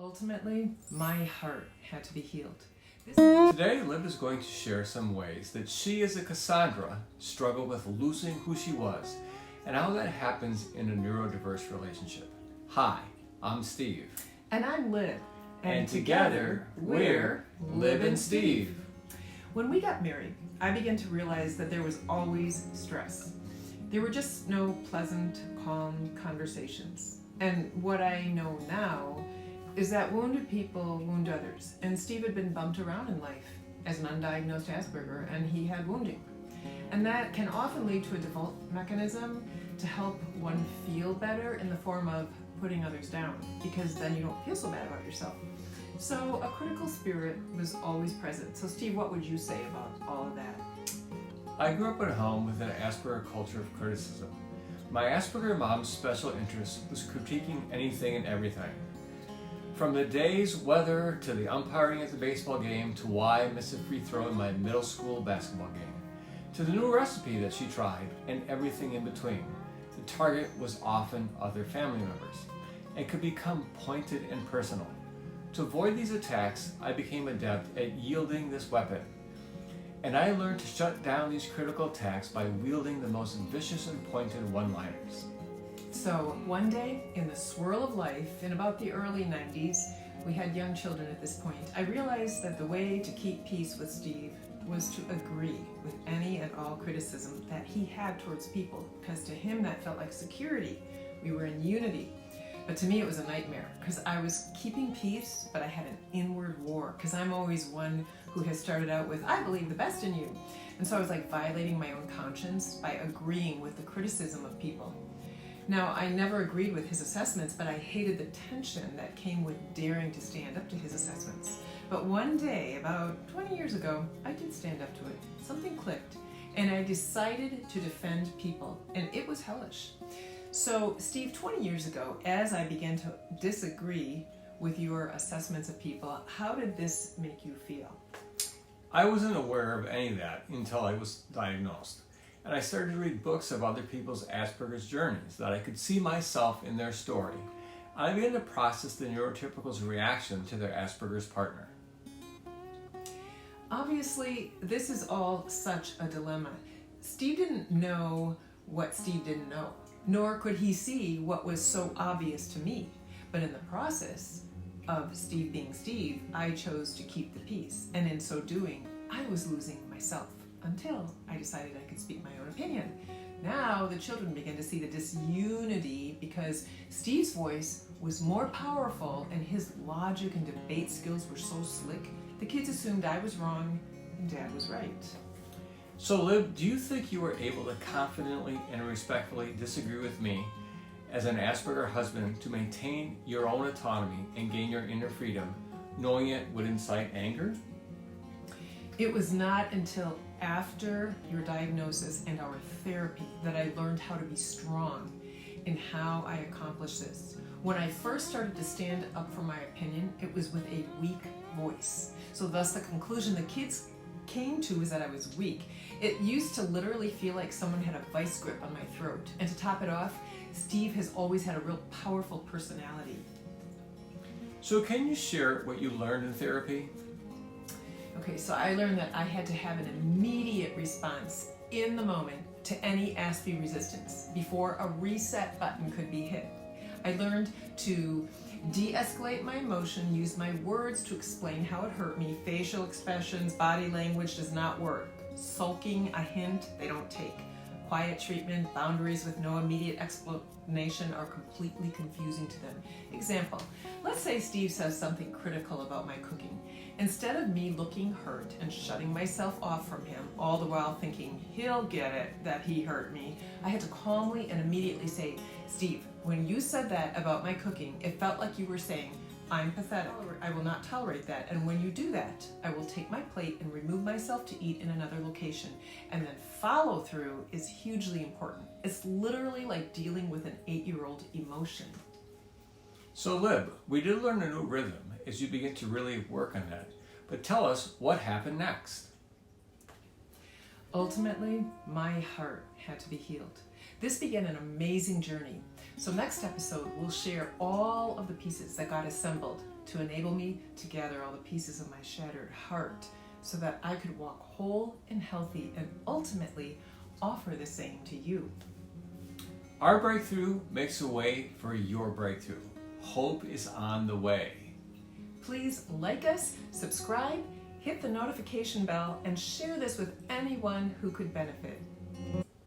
Ultimately, my heart had to be healed. Today, Lib is going to share some ways that she, as a Cassandra, struggled with losing who she was and how that happens in a neurodiverse relationship. Hi, I'm Steve. And I'm Lib. And together, we're Lib and Steve. When we got married, I began to realize that there was always stress. There were just no pleasant, calm conversations. And what I know now is that wounded people wound others. And Steve had been bumped around in life as an undiagnosed Asperger, and he had wounding. And that can often lead to a default mechanism to help one feel better in the form of putting others down, because then you don't feel so bad about yourself. So a critical spirit was always present. So Steve, what would you say about all of that? I grew up at home with an Asperger culture of criticism. My Asperger mom's special interest was critiquing anything and everything. From the day's weather to the umpiring at the baseball game to why I missed a free throw in my middle school basketball game, to the new recipe that she tried and everything in between. The target was often other family members and could become pointed and personal. To avoid these attacks, I became adept at yielding this weapon. And I learned to shut down these critical attacks by wielding the most vicious and pointed one-liners. So one day, in the swirl of life, in about the early 90s, we had young children at this point, I realized that the way to keep peace with Steve was to agree with any and all criticism that he had towards people, because to him that felt like security. We were in unity. But to me it was a nightmare, because I was keeping peace, but I had an inward war, because I'm always one who has started out with, I believe the best in you. And so I was like violating my own conscience by agreeing with the criticism of people. Now, I never agreed with his assessments, but I hated the tension that came with daring to stand up to his assessments. But one day, about 20 years ago, I did stand up to it. Something clicked, and I decided to defend people, and it was hellish. So, Steve, 20 years ago, as I began to disagree with your assessments of people, how did this make you feel? I wasn't aware of any of that until I was diagnosed. And I started to read books of other people's Asperger's journeys, that I could see myself in their story. And I began to process the neurotypical's reaction to their Asperger's partner. Obviously, this is all such a dilemma. Steve didn't know what Steve didn't know, nor could he see what was so obvious to me. But in the process of Steve being Steve, I chose to keep the peace. And in so doing, I was losing myself. Until I decided I could speak my own opinion. Now the children began to see the disunity because Steve's voice was more powerful and his logic and debate skills were so slick, the kids assumed I was wrong and Dad was right. So Lib, do you think you were able to confidently and respectfully disagree with me as an Asperger husband to maintain your own autonomy and gain your inner freedom, knowing it would incite anger? It was not until after your diagnosis and our therapy that I learned how to be strong in how I accomplished this. When I first started to stand up for my opinion, it was with a weak voice. So thus the conclusion the kids came to is that I was weak. It used to literally feel like someone had a vice grip on my throat. And to top it off, Steve has always had a real powerful personality. So can you share what you learned in therapy? Okay, so I learned that I had to have an immediate response in the moment to any ASPE resistance before a reset button could be hit. I learned to de-escalate my emotion, use my words to explain how it hurt me. Facial expressions, body language does not work. Sulking, a hint, they don't take. Quiet treatment, boundaries with no immediate explanation are completely confusing to them. Example, let's say Steve says something critical about my cooking. Instead of me looking hurt and shutting myself off from him, all the while thinking he'll get it that he hurt me, I had to calmly and immediately say, Steve, when you said that about my cooking, it felt like you were saying, I'm pathetic. I will not tolerate that. And when you do that, I will take my plate and remove myself to eat in another location. And then follow through is hugely important. It's literally like dealing with an 8-year-old emotion. So Lib, we did learn a new rhythm as you begin to really work on that. But tell us what happened next. Ultimately, my heart had to be healed. This began an amazing journey. So next episode, we'll share all of the pieces that got assembled to enable me to gather all the pieces of my shattered heart so that I could walk whole and healthy and ultimately offer the same to you. Our breakthrough makes a way for your breakthrough. Hope is on the way. Please like us, subscribe, hit the notification bell, and share this with anyone who could benefit.